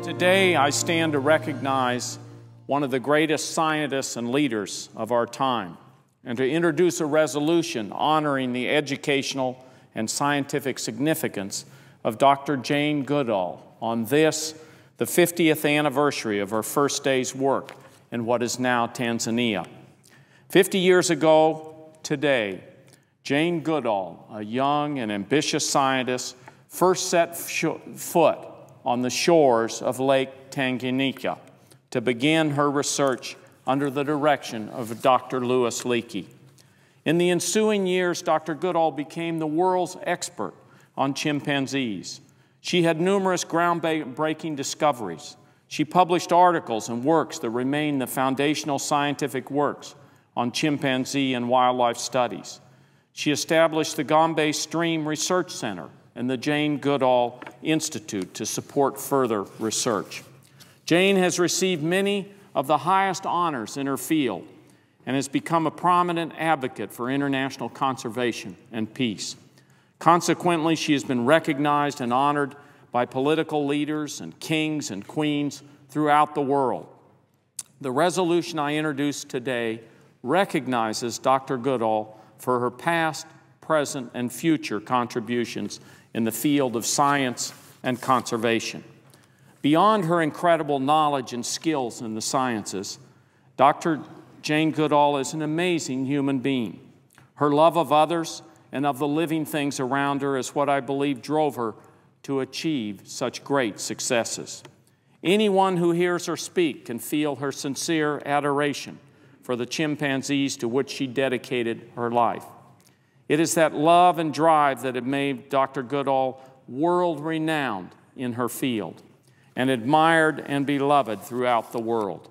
Today, I stand to recognize one of the greatest scientists and leaders of our time, and to introduce a resolution honoring the educational and scientific significance of Dr. Jane Goodall on this, the 50th anniversary of her first day's work in what is now Tanzania. 50 years ago today, Jane Goodall, a young and ambitious scientist, first set foot on the shores of Lake Tanganyika to begin her research under the direction of Dr. Louis Leakey. In the ensuing years, Dr. Goodall became the world's expert on chimpanzees. She had numerous groundbreaking discoveries. She published articles and works that remain the foundational scientific works on chimpanzee and wildlife studies. She established the Gombe Stream Research Center and the Jane Goodall Institute to support further research. Jane has received many of the highest honors in her field and has become a prominent advocate for international conservation and peace. Consequently, she has been recognized and honored by political leaders and kings and queens throughout the world. The resolution I introduce today recognizes Dr. Goodall for her past, present, and future contributions in the field of science and conservation. Beyond her incredible knowledge and skills in the sciences, Dr. Jane Goodall is an amazing human being. Her love of others and of the living things around her is what I believe drove her to achieve such great successes. Anyone who hears her speak can feel her sincere adoration for the chimpanzees to which she dedicated her life. It is that love and drive that have made Dr. Goodall world-renowned in her field and admired and beloved throughout the world.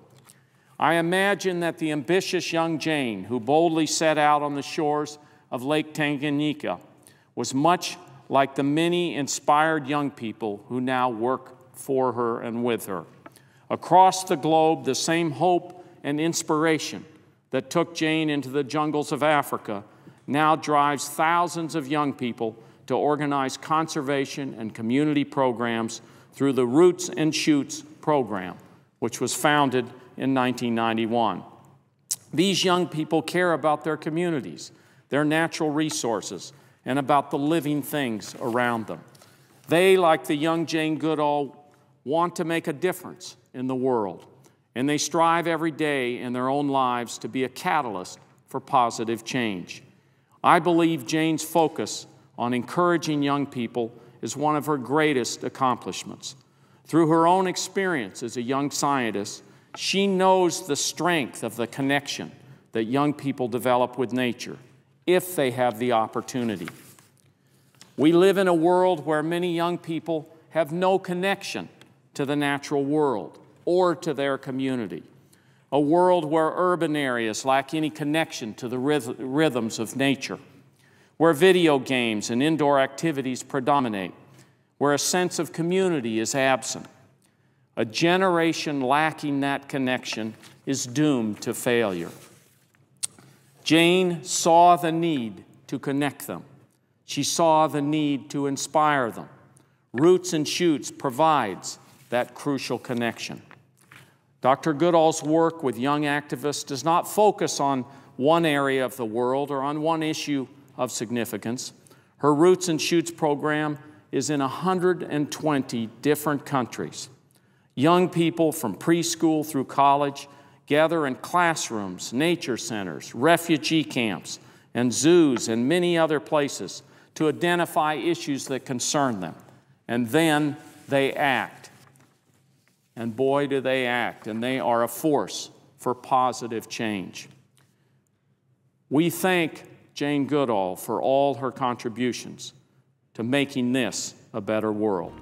I imagine that the ambitious young Jane, who boldly set out on the shores of Lake Tanganyika, was much like the many inspired young people who now work for her and with her. Across the globe, the same hope and inspiration that took Jane into the jungles of Africa now drives thousands of young people to organize conservation and community programs through the Roots and Shoots program, which was founded in 1991. These young people care about their communities, their natural resources, and about the living things around them. They, like the young Jane Goodall, want to make a difference in the world, and they strive every day in their own lives to be a catalyst for positive change. I believe Jane's focus on encouraging young people is one of her greatest accomplishments. Through her own experience as a young scientist, she knows the strength of the connection that young people develop with nature if they have the opportunity. We live in a world where many young people have no connection to the natural world or to their community. A world where urban areas lack any connection to the rhythms of nature, where video games and indoor activities predominate, where a sense of community is absent. A generation lacking that connection is doomed to failure. Jane saw the need to connect them. She saw the need to inspire them. Roots and Shoots provides that crucial connection. Dr. Goodall's work with young activists does not focus on one area of the world or on one issue of significance. Her Roots and Shoots program is in 120 different countries. Young people from preschool through college gather in classrooms, nature centers, refugee camps, and zoos, and many other places to identify issues that concern them. And then they act. And boy, do they act, and they are a force for positive change. We thank Jane Goodall for all her contributions to making this a better world.